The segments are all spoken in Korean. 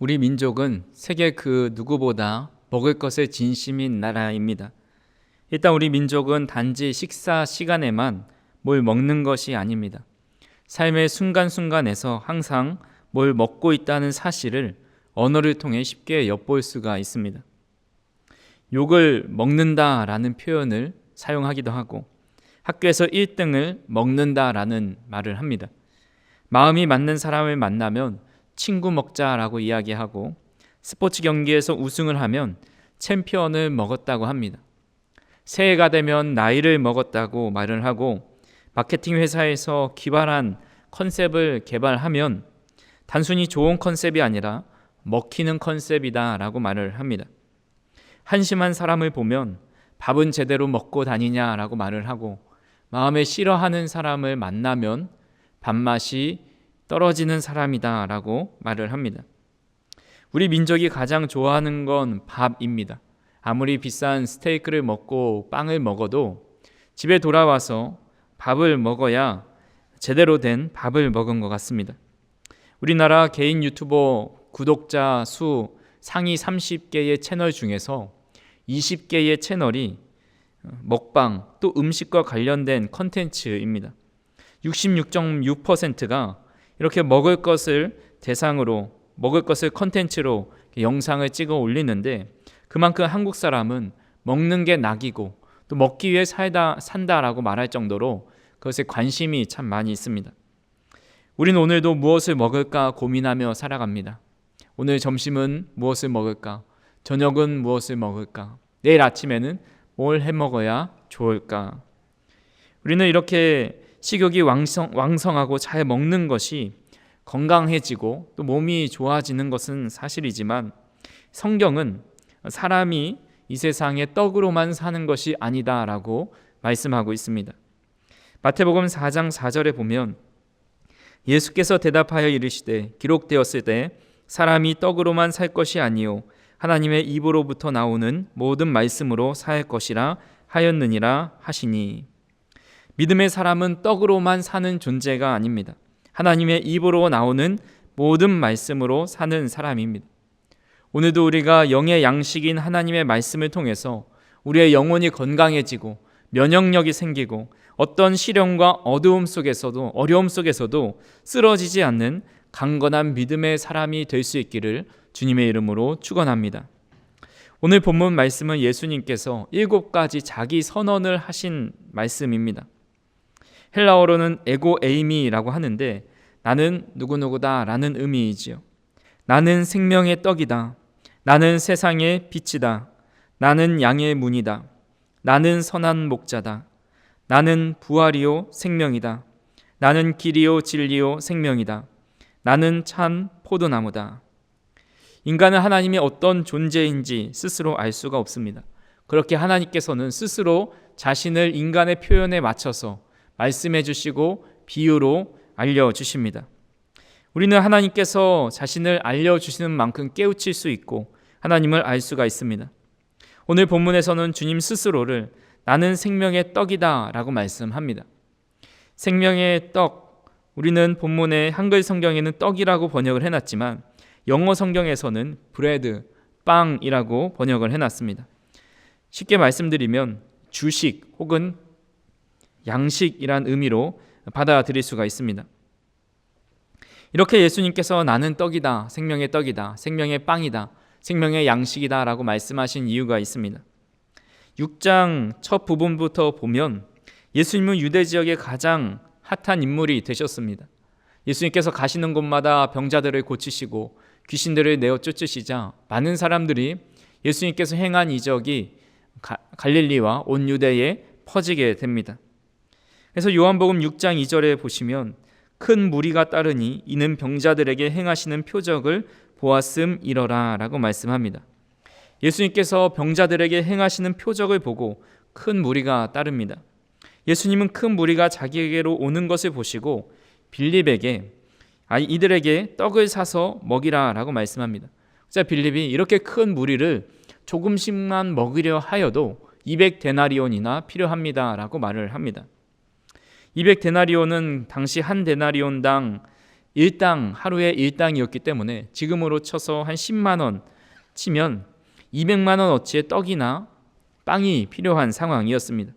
우리 민족은 세계 그 누구보다 먹을 것에 진심인 나라입니다. 일단 우리 민족은 단지 식사 시간에만 뭘 먹는 것이 아닙니다. 삶의 순간순간에서 항상 뭘 먹고 있다는 사실을 언어를 통해 쉽게 엿볼 수가 있습니다. 욕을 먹는다라는 표현을 사용하기도 하고 학교에서 1등을 먹는다라는 말을 합니다. 마음이 맞는 사람을 만나면 친구 먹자라고 이야기하고 스포츠 경기에서 우승을 하면 챔피언을 먹었다고 합니다. 새해가 되면 나이를 먹었다고 말을 하고 마케팅 회사에서 기발한 컨셉을 개발하면 단순히 좋은 컨셉이 아니라 먹히는 컨셉이다라고 말을 합니다. 한심한 사람을 보면 밥은 제대로 먹고 다니냐라고 말을 하고 마음에 싫어하는 사람을 만나면 밥맛이 떨어지는 사람이다라고 말을 합니다. 우리 민족이 가장 좋아하는 건 밥입니다. 아무리 비싼 스테이크를 먹고 빵을 먹어도 집에 돌아와서 밥을 먹어야 제대로 된 밥을 먹은 것 같습니다. 우리나라 개인 유튜버 구독자 수 상위 30개의 채널 중에서 20개의 채널이 먹방 또 음식과 관련된 컨텐츠입니다. 66.6%가 이렇게 먹을 것을 대상으로 먹을 것을 컨텐츠로 영상을 찍어 올리는데 그만큼 한국 사람은 먹는 게 낙이고 또 먹기 위해 산다라고 말할 정도로 그것에 관심이 참 많이 있습니다. 우리는 오늘도 무엇을 먹을까 고민하며 살아갑니다. 오늘 점심은 무엇을 먹을까? 저녁은 무엇을 먹을까? 내일 아침에는 뭘 해 먹어야 좋을까? 우리는 이렇게 식욕이 왕성하고 잘 먹는 것이 건강해지고 또 몸이 좋아지는 것은 사실이지만 성경은 사람이 이 세상에 떡으로만 사는 것이 아니다라고 말씀하고 있습니다. 마태복음 4장 4절에 보면 예수께서 대답하여 이르시되 기록되었을 때 사람이 떡으로만 살 것이 아니요 하나님의 입으로부터 나오는 모든 말씀으로 살 것이라 하였느니라 하시니 믿음의 사람은 떡으로만 사는 존재가 아닙니다. 하나님의 입으로 나오는 모든 말씀으로 사는 사람입니다. 오늘도 우리가 영의 양식인 하나님의 말씀을 통해서 우리의 영혼이 건강해지고 면역력이 생기고 어떤 시련과 어려움 속에서도 쓰러지지 않는 강건한 믿음의 사람이 될 수 있기를 주님의 이름으로 축원합니다. 오늘 본문 말씀은 예수님께서 7가지 자기 선언을 하신 말씀입니다. 헬라어로는 에고 에이미라고 하는데 나는 누구누구다 라는 의미이지요. 나는 생명의 떡이다. 나는 세상의 빛이다. 나는 양의 문이다. 나는 선한 목자다. 나는 부활이요 생명이다. 나는 길이요 진리요 생명이다. 나는 참 포도나무다. 인간은 하나님이 어떤 존재인지 스스로 알 수가 없습니다. 그렇게 하나님께서는 스스로 자신을 인간의 표현에 맞춰서 말씀해 주시고 비유로 알려주십니다. 우리는 하나님께서 자신을 알려주시는 만큼 깨우칠 수 있고 하나님을 알 수가 있습니다. 오늘 본문에서는 주님 스스로를 나는 생명의 떡이다 라고 말씀합니다. 생명의 떡, 우리는 본문의 한글 성경에는 떡이라고 번역을 해놨지만 영어 성경에서는 브레드, 빵이라고 번역을 해놨습니다. 쉽게 말씀드리면 주식 혹은 양식이란 의미로 받아들일 수가 있습니다. 이렇게 예수님께서 나는 떡이다, 생명의 떡이다, 생명의 빵이다, 생명의 양식이다 라고 말씀하신 이유가 있습니다. 6장 첫 부분부터 보면 예수님은 유대 지역의 가장 핫한 인물이 되셨습니다. 예수님께서 가시는 곳마다 병자들을 고치시고 귀신들을 내어 쫓으시자 많은 사람들이 예수님께서 행한 이적이 갈릴리와 온 유대에 퍼지게 됩니다. 그래서 요한복음 6장 2절에 보시면 큰 무리가 따르니 이는 병자들에게 행하시는 표적을 보았음이러라 라고 말씀합니다. 예수님께서 병자들에게 행하시는 표적을 보고 큰 무리가 따릅니다. 예수님은 큰 무리가 자기에게로 오는 것을 보시고 빌립에게 이들에게 떡을 사서 먹이라 라고 말씀합니다. 자, 빌립이 이렇게 큰 무리를 조금씩만 먹으려 하여도 200데나리온이나 필요합니다 라고 말을 합니다. 200데나리온은 당시 한 데나리온당 일당, 하루에 일당이었기 때문에 지금으로 쳐서 한 10만 원 치면 200만 원 어치의 떡이나 빵이 필요한 상황이었습니다.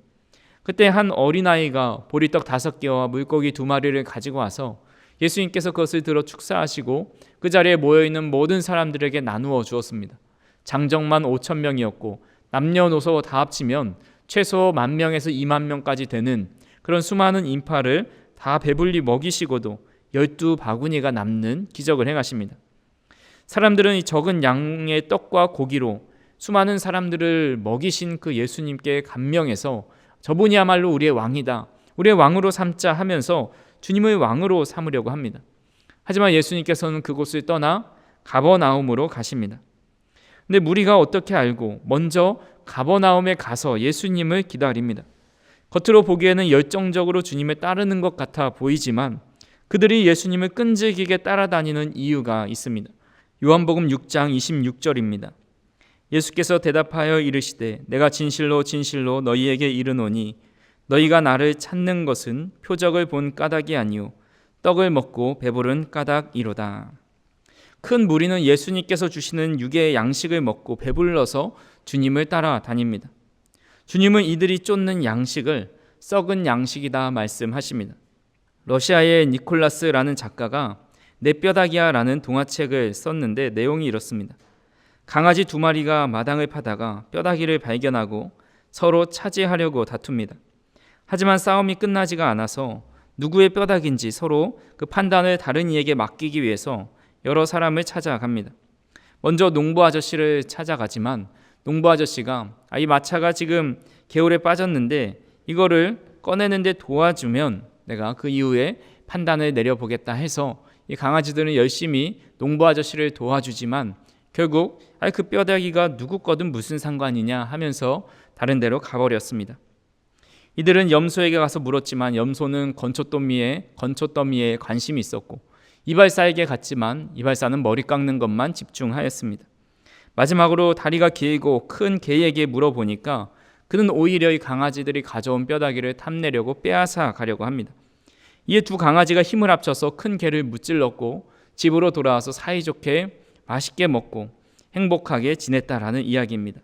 그때 한 어린아이가 보리떡 5개와 물고기 2마리를 가지고 와서 예수님께서 그것을 들어 축사하시고 그 자리에 모여있는 모든 사람들에게 나누어 주었습니다. 장정만 5천 명이었고 남녀노소 다 합치면 최소 10,000명에서 20,000명까지 되는 그런 수많은 인파를 다 배불리 먹이시고도 12바구니가 남는 기적을 행하십니다. 사람들은 이 적은 양의 떡과 고기로 수많은 사람들을 먹이신 그 예수님께 감명해서 저분이야말로 우리의 왕이다, 우리의 왕으로 삼자 하면서 주님을 왕으로 삼으려고 합니다. 하지만 예수님께서는 그곳을 떠나 가버나움으로 가십니다. 근데 무리가 어떻게 알고 먼저 가버나움에 가서 예수님을 기다립니다. 겉으로 보기에는 열정적으로 주님을 따르는 것 같아 보이지만 그들이 예수님을 끈질기게 따라다니는 이유가 있습니다. 요한복음 6장 26절입니다. 예수께서 대답하여 이르시되 내가 진실로 진실로 너희에게 이르노니 너희가 나를 찾는 것은 표적을 본 까닭이 아니요 떡을 먹고 배부른 까닭이로다. 큰 무리는 예수님께서 주시는 육의 양식을 먹고 배불러서 주님을 따라다닙니다. 주님은 이들이 쫓는 양식을 썩은 양식이다 말씀하십니다. 러시아의 니콜라스라는 작가가 내 뼈다귀야라는 동화책을 썼는데 내용이 이렇습니다. 강아지 2마리가 마당을 파다가 뼈다귀를 발견하고 서로 차지하려고 다툽니다. 하지만 싸움이 끝나지가 않아서 누구의 뼈다귀인지 서로 그 판단을 다른 이에게 맡기기 위해서 여러 사람을 찾아갑니다. 먼저 농부 아저씨를 찾아가지만 농부 아저씨가 이 마차가 지금 개울에 빠졌는데 이거를 꺼내는데 도와주면 내가 그 이후에 판단을 내려보겠다 해서 이 강아지들은 열심히 농부 아저씨를 도와주지만 결국 그 뼈다귀가 누구 거든 무슨 상관이냐 하면서 다른 데로 가버렸습니다. 이들은 염소에게 가서 물었지만 염소는 건초더미에 관심이 있었고 이발사에게 갔지만 이발사는 머리 깎는 것만 집중하였습니다. 마지막으로 다리가 길고 큰 개에게 물어보니까 그는 오히려 이 강아지들이 가져온 뼈다귀를 탐내려고 빼앗아 가려고 합니다. 이에 2 강아지가 힘을 합쳐서 큰 개를 무찔렀고 집으로 돌아와서 사이좋게 맛있게 먹고 행복하게 지냈다라는 이야기입니다.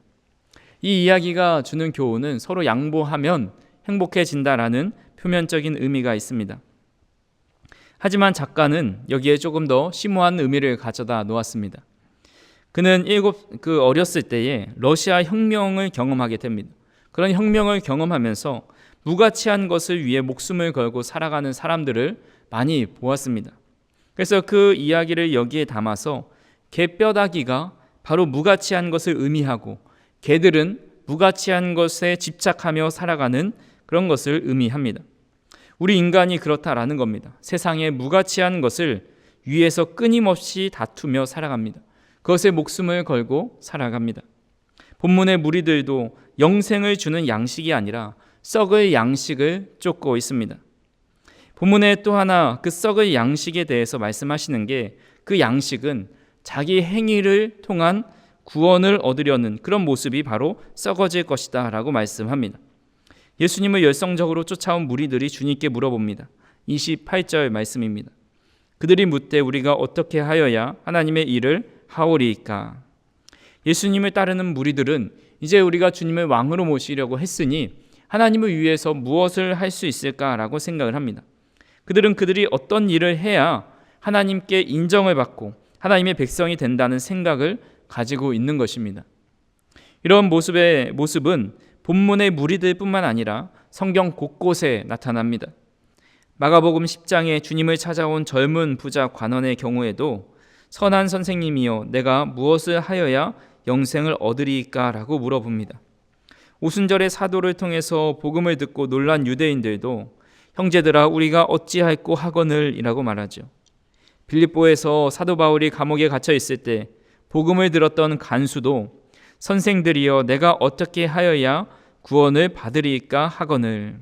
이 이야기가 주는 교훈은 서로 양보하면 행복해진다라는 표면적인 의미가 있습니다. 하지만 작가는 여기에 조금 더 심오한 의미를 가져다 놓았습니다. 그는 어렸을 때에 러시아 혁명을 경험하게 됩니다. 그런 혁명을 경험하면서 무가치한 것을 위해 목숨을 걸고 살아가는 사람들을 많이 보았습니다. 그래서 그 이야기를 여기에 담아서 개 뼈다귀가 바로 무가치한 것을 의미하고 개들은 무가치한 것에 집착하며 살아가는 그런 것을 의미합니다. 우리 인간이 그렇다라는 겁니다. 세상에 무가치한 것을 위해서 끊임없이 다투며 살아갑니다. 그것에 목숨을 걸고 살아갑니다. 본문의 무리들도 영생을 주는 양식이 아니라 썩을 양식을 쫓고 있습니다. 본문에 또 하나 그 썩을 양식에 대해서 말씀하시는 게 그 양식은 자기 행위를 통한 구원을 얻으려는 그런 모습이 바로 썩어질 것이다 라고 말씀합니다. 예수님을 열성적으로 쫓아온 무리들이 주님께 물어봅니다. 28절 말씀입니다. 그들이 묻되 우리가 어떻게 하여야 하나님의 일을 하오리이까. 예수님을 따르는 무리들은 이제 우리가 주님을 왕으로 모시려고 했으니 하나님을 위해서 무엇을 할 수 있을까라고 생각을 합니다. 그들은 그들이 어떤 일을 해야 하나님께 인정을 받고 하나님의 백성이 된다는 생각을 가지고 있는 것입니다. 이런 모습은 본문의 무리들뿐만 아니라 성경 곳곳에 나타납니다. 마가복음 10장에 주님을 찾아온 젊은 부자 관원의 경우에도 선한 선생님이여 내가 무엇을 하여야 영생을 얻으리이까 라고 물어봅니다. 오순절의 사도를 통해서 복음을 듣고 놀란 유대인들도 형제들아 우리가 어찌할꼬 하거늘 이라고 말하죠. 빌립보에서 사도 바울이 감옥에 갇혀 있을 때 복음을 들었던 간수도 선생들이여 내가 어떻게 하여야 구원을 받으리이까 하거늘.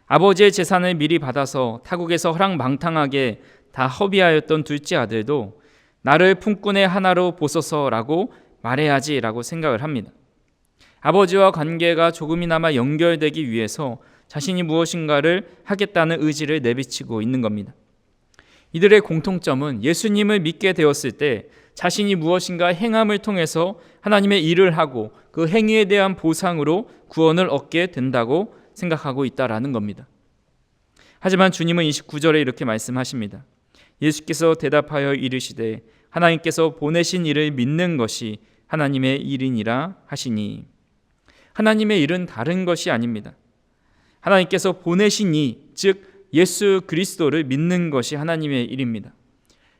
아버지의 재산을 미리 받아서 타국에서 허랑방탕하게 다 허비하였던 둘째 아들도 나를 품꾼의 하나로 보소서라고 말해야지라고 생각을 합니다. 아버지와 관계가 조금이나마 연결되기 위해서 자신이 무엇인가를 하겠다는 의지를 내비치고 있는 겁니다. 이들의 공통점은 예수님을 믿게 되었을 때 자신이 무엇인가 행함을 통해서 하나님의 일을 하고 그 행위에 대한 보상으로 구원을 얻게 된다고 생각하고 있다라는 겁니다. 하지만 주님은 29절에 이렇게 말씀하십니다. 예수께서 대답하여 이르시되 하나님께서 보내신 이를 믿는 것이 하나님의 일이니라 하시니, 하나님의 일은 다른 것이 아닙니다. 하나님께서 보내신 이, 즉 예수 그리스도를 믿는 것이 하나님의 일입니다.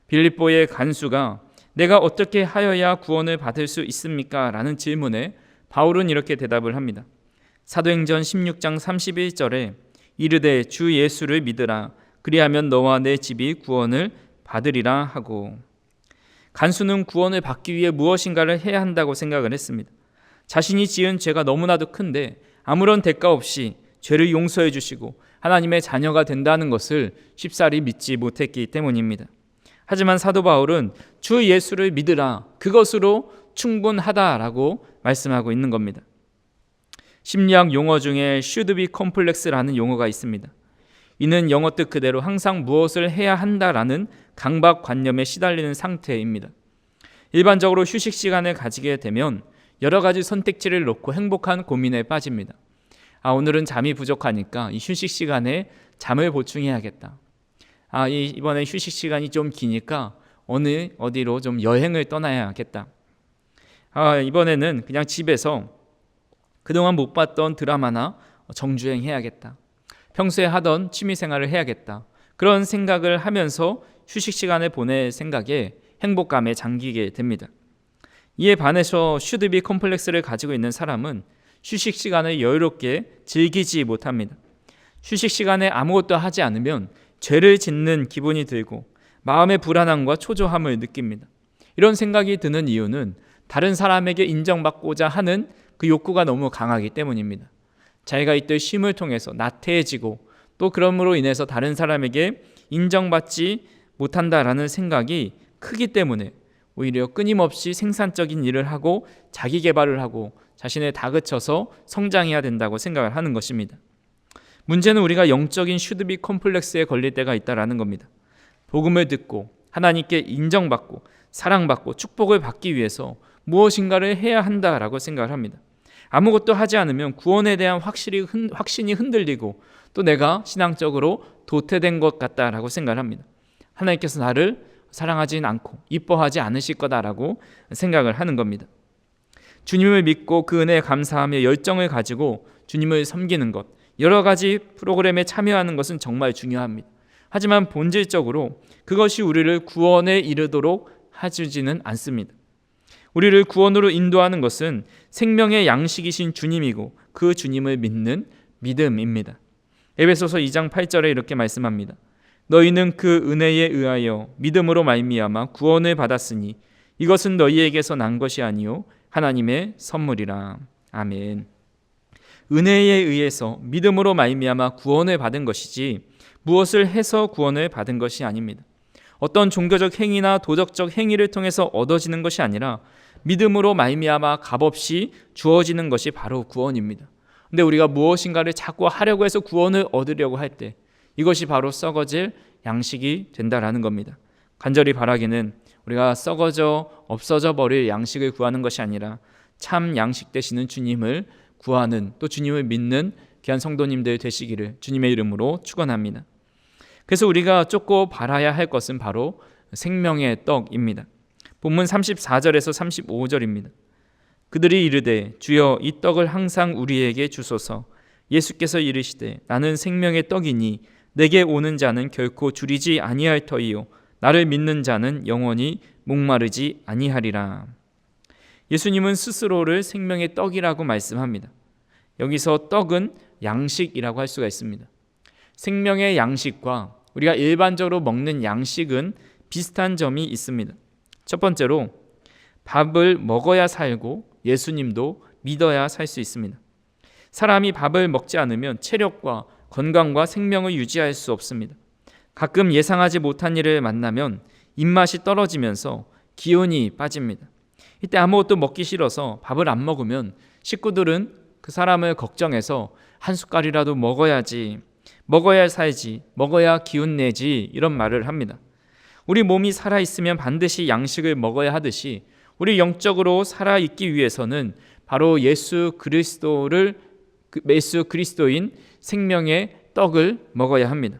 빌립보의 간수가 내가 어떻게 하여야 구원을 받을 수 있습니까? 라는 질문에 바울은 이렇게 대답을 합니다. 사도행전 16장 31절에 이르되 주 예수를 믿으라 그리하면 너와 내 집이 구원을 받으리라 하고, 간수는 구원을 받기 위해 무엇인가를 해야 한다고 생각을 했습니다. 자신이 지은 죄가 너무나도 큰데 아무런 대가 없이 죄를 용서해 주시고 하나님의 자녀가 된다는 것을 쉽사리 믿지 못했기 때문입니다. 하지만 사도 바울은 주 예수를 믿으라, 그것으로 충분하다라고 말씀하고 있는 겁니다. 심리학 용어 중에 should be complex라는 용어가 있습니다. 이는 영어 뜻 그대로 항상 무엇을 해야 한다라는 강박관념에 시달리는 상태입니다. 일반적으로 휴식 시간을 가지게 되면 여러 가지 선택지를 놓고 행복한 고민에 빠집니다. 오늘은 잠이 부족하니까 이 휴식 시간에 잠을 보충해야겠다. 이번에 휴식 시간이 좀 기니까 어디로 좀 여행을 떠나야겠다. 이번에는 그냥 집에서 그동안 못 봤던 드라마나 정주행 해야겠다. 평소에 하던 취미생활을 해야겠다. 그런 생각을 하면서 휴식 시간을 보낼 생각에 행복감에 잠기게 됩니다. 이에 반해서 should be complex를 가지고 있는 사람은 휴식 시간을 여유롭게 즐기지 못합니다. 휴식 시간에 아무것도 하지 않으면 죄를 짓는 기분이 들고 마음의 불안함과 초조함을 느낍니다. 이런 생각이 드는 이유는 다른 사람에게 인정받고자 하는 그 욕구가 너무 강하기 때문입니다. 자기가 이때 쉼을 통해서 나태해지고 또 그럼으로 인해서 다른 사람에게 인정받지 못한다라는 생각이 크기 때문에 오히려 끊임없이 생산적인 일을 하고 자기 개발을 하고 자신을 다그쳐서 성장해야 된다고 생각을 하는 것입니다. 문제는 우리가 영적인 should be 컴플렉스에 걸릴 때가 있다라는 겁니다. 복음을 듣고 하나님께 인정받고 사랑받고 축복을 받기 위해서 무엇인가를 해야 한다라고 생각을 합니다. 아무것도 하지 않으면 구원에 대한 확신이 흔들리고 또 내가 신앙적으로 도태된 것 같다라고 생각을 합니다. 하나님께서 나를 사랑하진 않고 이뻐하지 않으실 거다라고 생각을 하는 겁니다. 주님을 믿고 그 은혜에 감사하며 열정을 가지고 주님을 섬기는 것, 여러 가지 프로그램에 참여하는 것은 정말 중요합니다. 하지만 본질적으로 그것이 우리를 구원에 이르도록 해주지는 않습니다. 우리를 구원으로 인도하는 것은 생명의 양식이신 주님이고 그 주님을 믿는 믿음입니다. 에베소서 2장 8절에 이렇게 말씀합니다. 너희는 그 은혜에 의하여 믿음으로 말미암아 구원을 받았으니 이것은 너희에게서 난 것이 아니요 하나님의 선물이라. 아멘. 은혜에 의해서 믿음으로 말미암아 구원을 받은 것이지 무엇을 해서 구원을 받은 것이 아닙니다. 어떤 종교적 행위나 도덕적 행위를 통해서 얻어지는 것이 아니라 믿음으로 말미암아 값없이 주어지는 것이 바로 구원입니다. 근데 우리가 무엇인가를 자꾸 하려고 해서 구원을 얻으려고 할 때 이것이 바로 썩어질 양식이 된다라는 겁니다. 간절히 바라기는 우리가 썩어져 없어져 버릴 양식을 구하는 것이 아니라 참 양식 되시는 주님을 구하는, 또 주님을 믿는 귀한 성도님들 되시기를 주님의 이름으로 축원합니다. 그래서 우리가 쫓고 바라야 할 것은 바로 생명의 떡입니다. 본문 34절에서 35절입니다. 그들이 이르되 주여 이 떡을 항상 우리에게 주소서. 예수께서 이르시되 나는 생명의 떡이니 내게 오는 자는 결코 줄이지 아니할 터이요 나를 믿는 자는 영원히 목마르지 아니하리라. 예수님은 스스로를 생명의 떡이라고 말씀합니다. 여기서 떡은 양식이라고 할 수가 있습니다. 생명의 양식과 우리가 일반적으로 먹는 양식은 비슷한 점이 있습니다. 첫 번째로 밥을 먹어야 살고 예수님도 믿어야 살 수 있습니다. 사람이 밥을 먹지 않으면 체력과 건강과 생명을 유지할 수 없습니다. 가끔 예상하지 못한 일을 만나면 입맛이 떨어지면서 기운이 빠집니다. 이때 아무것도 먹기 싫어서 밥을 안 먹으면 식구들은 그 사람을 걱정해서 한 숟갈이라도 먹어야지, 먹어야 살지, 먹어야 기운 내지 이런 말을 합니다. 우리 몸이 살아있으면 반드시 양식을 먹어야 하듯이 우리 영적으로 살아있기 위해서는 바로 예수 그리스도인 생명의 떡을 먹어야 합니다.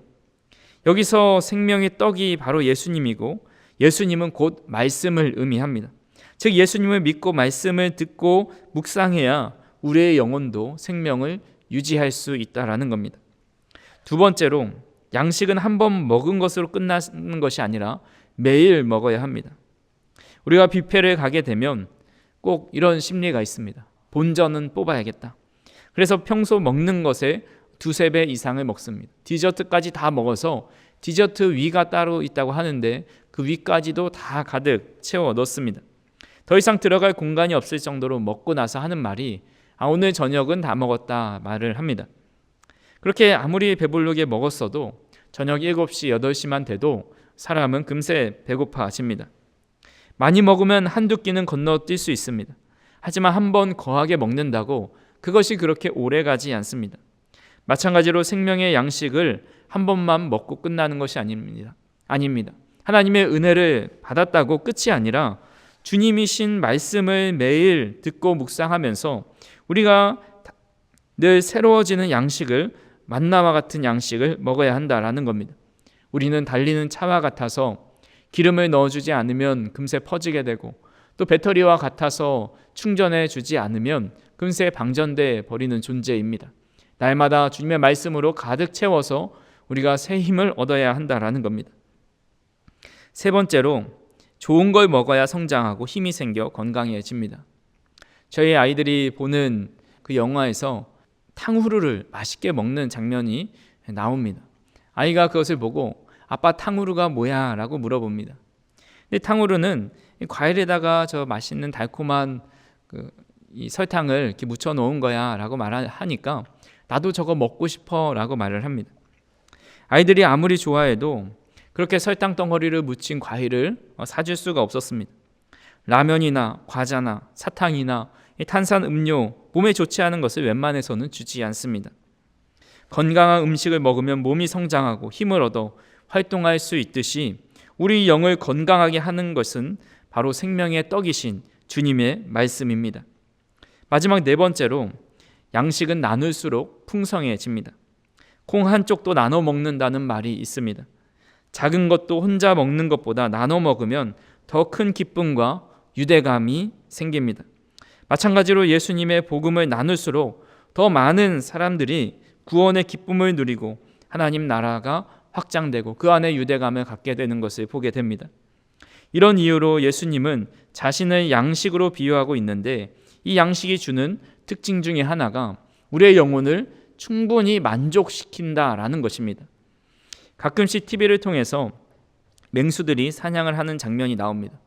여기서 생명의 떡이 바로 예수님이고 예수님은 곧 말씀을 의미합니다. 즉 예수님을 믿고 말씀을 듣고 묵상해야 우리의 영혼도 생명을 유지할 수 있다라는 겁니다. 두 번째로 양식은 한 번 먹은 것으로 끝나는 것이 아니라 매일 먹어야 합니다. 우리가 뷔페를 가게 되면 꼭 이런 심리가 있습니다. 본전은 뽑아야겠다. 그래서 평소 먹는 것에 두세 배 이상을 먹습니다. 디저트까지 다 먹어서 디저트 위가 따로 있다고 하는데 그 위까지도 다 가득 채워 넣습니다. 더 이상 들어갈 공간이 없을 정도로 먹고 나서 하는 말이 오늘 저녁은 다 먹었다 말을 합니다. 그렇게 아무리 배부르게 먹었어도 저녁 7시, 8시만 돼도 사람은 금세 배고파집니다. 많이 먹으면 한두 끼는 건너뛸 수 있습니다. 하지만 한 번 거하게 먹는다고 그것이 그렇게 오래가지 않습니다. 마찬가지로 생명의 양식을 한 번만 먹고 끝나는 것이 아닙니다. 하나님의 은혜를 받았다고 끝이 아니라 주님이신 말씀을 매일 듣고 묵상하면서 우리가 늘 새로워지는 양식을 만나와 같은 양식을 먹어야 한다라는 겁니다. 우리는 달리는 차와 같아서 기름을 넣어주지 않으면 금세 퍼지게 되고 또 배터리와 같아서 충전해 주지 않으면 금세 방전돼 버리는 존재입니다. 날마다 주님의 말씀으로 가득 채워서 우리가 새 힘을 얻어야 한다라는 겁니다. 세 번째로 좋은 걸 먹어야 성장하고 힘이 생겨 건강해집니다. 저희 아이들이 보는 그 영화에서 탕후루를 맛있게 먹는 장면이 나옵니다. 아이가 그것을 보고 아빠 탕후루가 뭐야? 라고 물어봅니다. 근데 탕후루는 과일에다가 저 맛있는 달콤한 이 설탕을 이렇게 묻혀 놓은 거야 라고 말하니까 나도 저거 먹고 싶어 라고 말을 합니다. 아이들이 아무리 좋아해도 그렇게 설탕 덩어리를 묻힌 과일을 사줄 수가 없었습니다. 라면이나 과자나 사탕이나 탄산 음료, 몸에 좋지 않은 것을 웬만해서는 주지 않습니다. 건강한 음식을 먹으면 몸이 성장하고 힘을 얻어 활동할 수 있듯이 우리 영을 건강하게 하는 것은 바로 생명의 떡이신 주님의 말씀입니다. 마지막 네 번째로 양식은 나눌수록 풍성해집니다. 콩 한 쪽도 나눠 먹는다는 말이 있습니다. 작은 것도 혼자 먹는 것보다 나눠 먹으면 더 큰 기쁨과 유대감이 생깁니다. 마찬가지로 예수님의 복음을 나눌수록 더 많은 사람들이 구원의 기쁨을 누리고 하나님 나라가 확장되고 그 안에 유대감을 갖게 되는 것을 보게 됩니다. 이런 이유로 예수님은 자신을 양식으로 비유하고 있는데 이 양식이 주는 특징 중에 하나가 우리의 영혼을 충분히 만족시킨다라는 것입니다. 가끔씩 TV를 통해서 맹수들이 사냥을 하는 장면이 나옵니다.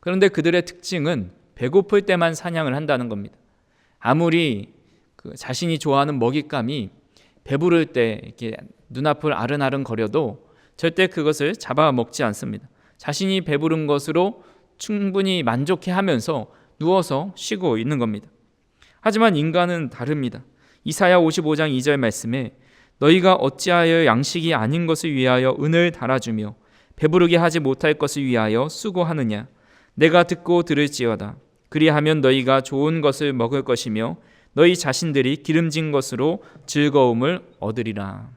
그런데 그들의 특징은 배고플 때만 사냥을 한다는 겁니다. 아무리 자신이 좋아하는 먹잇감이 배부를 때 이렇게 눈앞을 아른아른 거려도 절대 그것을 잡아먹지 않습니다. 자신이 배부른 것으로 충분히 만족해하면서 누워서 쉬고 있는 겁니다. 하지만 인간은 다릅니다. 이사야 55장 2절 말씀에 너희가 어찌하여 양식이 아닌 것을 위하여 은을 달아주며 배부르게 하지 못할 것을 위하여 수고하느냐. 내가 듣고 들을지어다. 그리하면 너희가 좋은 것을 먹을 것이며 너희 자신들이 기름진 것으로 즐거움을 얻으리라.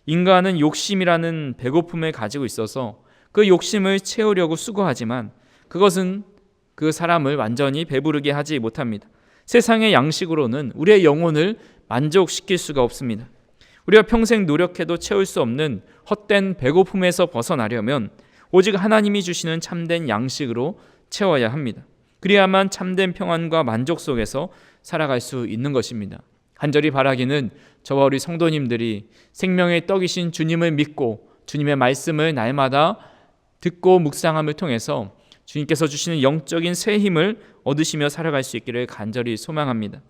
인간은 욕심이라는 배고픔을 가지고 있어서 그 욕심을 채우려고 수고하지만 그것은 그 사람을 완전히 배부르게 하지 못합니다. 세상의 양식으로는 우리의 영혼을 만족시킬 수가 없습니다. 우리가 평생 노력해도 채울 수 없는 헛된 배고픔에서 벗어나려면 오직 하나님이 주시는 참된 양식으로 채워야 합니다. 그래야만 참된 평안과 만족 속에서 살아갈 수 있는 것입니다. 간절히 바라기는 저와 우리 성도님들이 생명의 떡이신 주님을 믿고 주님의 말씀을 날마다 듣고 묵상함을 통해서 주님께서 주시는 영적인 새 힘을 얻으시며 살아갈 수 있기를 간절히 소망합니다.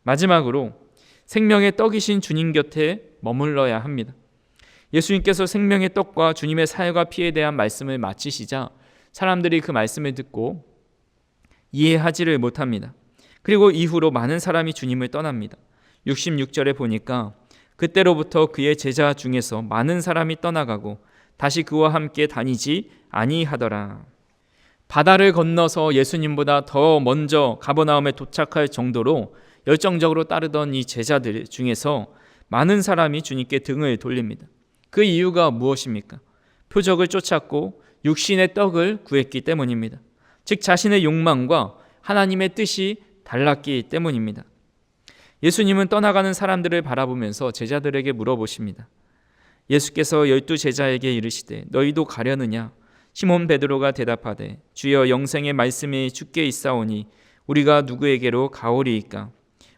마지막으로 생명의 떡이신 주님 곁에 머물러야 합니다. 예수님께서 생명의 떡과 주님의 살과 피에 대한 말씀을 마치시자 사람들이 그 말씀을 듣고 이해하지를 못합니다. 그리고 이후로 많은 사람이 주님을 떠납니다. 66절에 보니까 그때로부터 그의 제자 중에서 많은 사람이 떠나가고 다시 그와 함께 다니지 아니하더라. 바다를 건너서 예수님보다 더 먼저 가버나움에 도착할 정도로 열정적으로 따르던 이 제자들 중에서 많은 사람이 주님께 등을 돌립니다. 그 이유가 무엇입니까? 표적을 쫓았고 육신의 떡을 구했기 때문입니다. 즉 자신의 욕망과 하나님의 뜻이 달랐기 때문입니다. 예수님은 떠나가는 사람들을 바라보면서 제자들에게 물어보십니다. 예수께서 12제자에게 이르시되 너희도 가려느냐? 시몬 베드로가 대답하되 주여 영생의 말씀이 주께 있사오니 우리가 누구에게로 가오리이까?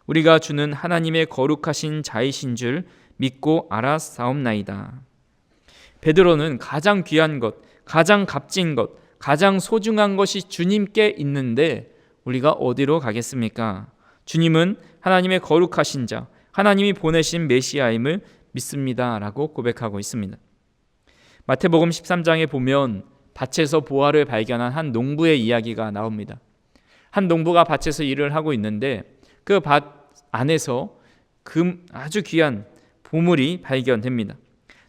우리가 주는 하나님의 거룩하신 자이신 줄 믿고 알았사옵나이다. 베드로는 가장 귀한 것, 가장 값진 것, 가장 소중한 것이 주님께 있는데 우리가 어디로 가겠습니까? 주님은 하나님의 거룩하신 자, 하나님이 보내신 메시아임을 믿습니다 라고 고백하고 있습니다. 마태복음 13장에 보면 밭에서 보화를 발견한 한 농부의 이야기가 나옵니다. 한 농부가 밭에서 일을 하고 있는데 그 밭 안에서 아주 귀한 보물이 발견됩니다.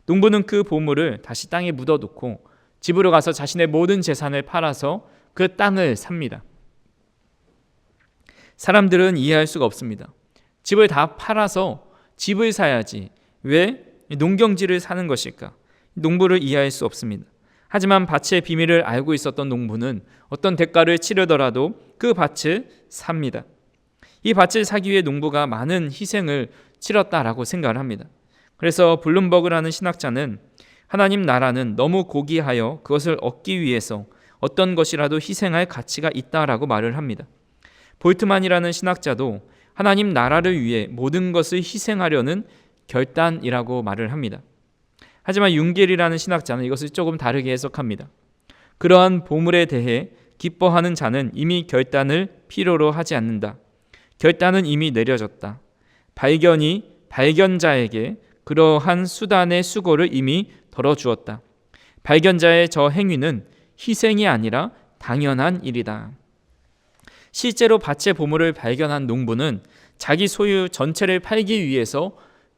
농부는 그 보물을 다시 땅에 묻어놓고 집으로 가서 자신의 모든 재산을 팔아서 그 땅을 삽니다. 사람들은 이해할 수가 없습니다. 집을 다 팔아서 집을 사야지 왜 농경지를 사는 것일까? 농부를 이해할 수 없습니다. 하지만 밭의 비밀을 알고 있었던 농부는 어떤 대가를 치르더라도 그 밭을 삽니다. 이 밭을 사기 위해 농부가 많은 희생을 치렀다라고 생각을 합니다. 그래서 블룸버그라는 신학자는 하나님 나라는 너무 고귀하여 그것을 얻기 위해서 어떤 것이라도 희생할 가치가 있다라고 말을 합니다. 볼트만이라는 신학자도 하나님 나라를 위해 모든 것을 희생하려는 결단이라고 말을 합니다. 하지만 융겔이라는 신학자는 이것을 조금 다르게 해석합니다. 그러한 보물에 대해 기뻐하는 자는 이미 결단을 필요로 하지 않는다. 결단은 이미 내려졌다. 발견이 발견자에게 그러한 수단의 수고를 이미 덜어주었다. 발견자의 저 행위는 희생이 아니라 당연한 일이다. 실제로 밭의 보물을 발견한 농부는 자기 소유 전체를 팔기 위해서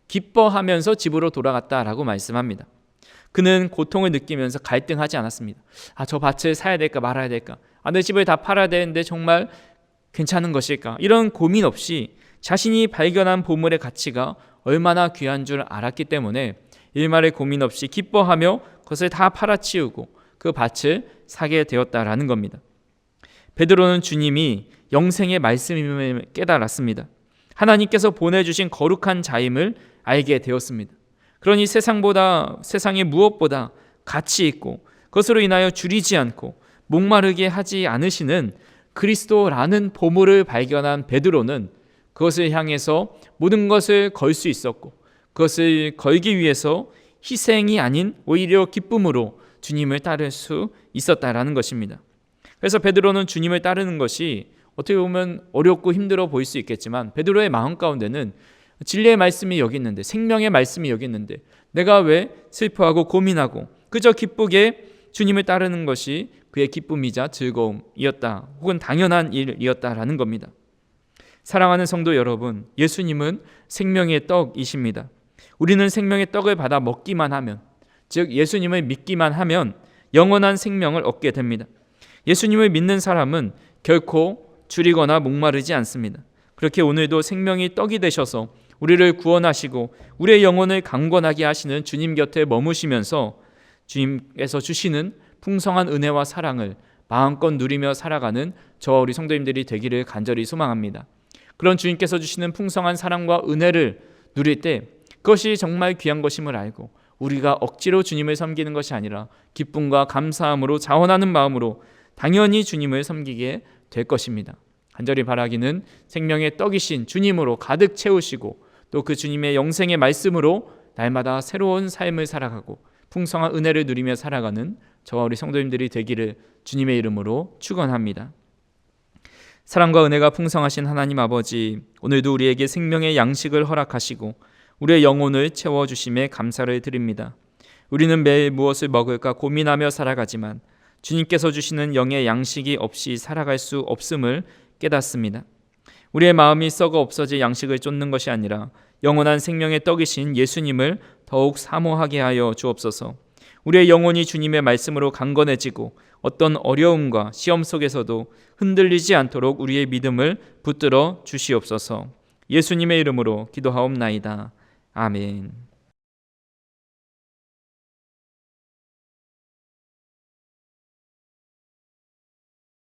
기뻐하면서 집으로 돌아갔다라고 말씀합니다. 그는 고통을 느끼면서 갈등하지 않았습니다. 저 밭을 사야 될까 말아야 될까? 내 집을 다 팔아야 되는데 정말 괜찮은 것일까? 이런 고민 없이 자신이 발견한 보물의 가치가 얼마나 귀한 줄 알았기 때문에 일말의 고민 없이 기뻐하며 그것을 다 팔아치우고 그 밭을 사게 되었다라는 겁니다. 베드로는 주님이 영생의 말씀임을 깨달았습니다. 하나님께서 보내주신 거룩한 자임을 알게 되었습니다. 그러니 세상의 무엇보다 가치 있고 그것으로 인하여 줄이지 않고 목마르게 하지 않으시는 그리스도라는 보물을 발견한 베드로는 그것을 향해서 모든 것을 걸 수 있었고 그것을 걸기 위해서 희생이 아닌 오히려 기쁨으로 주님을 따를 수 있었다라는 것입니다. 그래서 베드로는 주님을 따르는 것이 어떻게 보면 어렵고 힘들어 보일 수 있겠지만 베드로의 마음 가운데는 진리의 말씀이 여기 있는데 생명의 말씀이 여기 있는데 내가 왜 슬퍼하고 고민하고 그저 기쁘게 주님을 따르는 것이 그의 기쁨이자 즐거움이었다 혹은 당연한 일이었다라는 겁니다. 사랑하는 성도 여러분, 예수님은 생명의 떡이십니다. 우리는 생명의 떡을 받아 먹기만 하면 즉 예수님을 믿기만 하면 영원한 생명을 얻게 됩니다. 예수님을 믿는 사람은 결코 줄이거나 목마르지 않습니다. 그렇게 오늘도 생명이 떡이 되셔서 우리를 구원하시고 우리의 영혼을 강건하게 하시는 주님 곁에 머무시면서 주님께서 주시는 풍성한 은혜와 사랑을 마음껏 누리며 살아가는 저와 우리 성도님들이 되기를 간절히 소망합니다. 그런 주님께서 주시는 풍성한 사랑과 은혜를 누릴 때 그것이 정말 귀한 것임을 알고 우리가 억지로 주님을 섬기는 것이 아니라 기쁨과 감사함으로 자원하는 마음으로 당연히 주님을 섬기게 될 것입니다. 간절히 바라기는 생명의 떡이신 주님으로 가득 채우시고 또 그 주님의 영생의 말씀으로 날마다 새로운 삶을 살아가고 풍성한 은혜를 누리며 살아가는 저와 우리 성도님들이 되기를 주님의 이름으로 축원합니다. 사랑과 은혜가 풍성하신 하나님 아버지, 오늘도 우리에게 생명의 양식을 허락하시고 우리의 영혼을 채워주심에 감사를 드립니다. 우리는 매일 무엇을 먹을까 고민하며 살아가지만 주님께서 주시는 영의 양식이 없이 살아갈 수 없음을 깨닫습니다. 우리의 마음이 썩어 없어질 양식을 쫓는 것이 아니라 영원한 생명의 떡이신 예수님을 더욱 사모하게 하여 주옵소서. 우리의 영혼이 주님의 말씀으로 강건해지고 어떤 어려움과 시험 속에서도 흔들리지 않도록 우리의 믿음을 붙들어 주시옵소서. 예수님의 이름으로 기도하옵나이다. 아멘.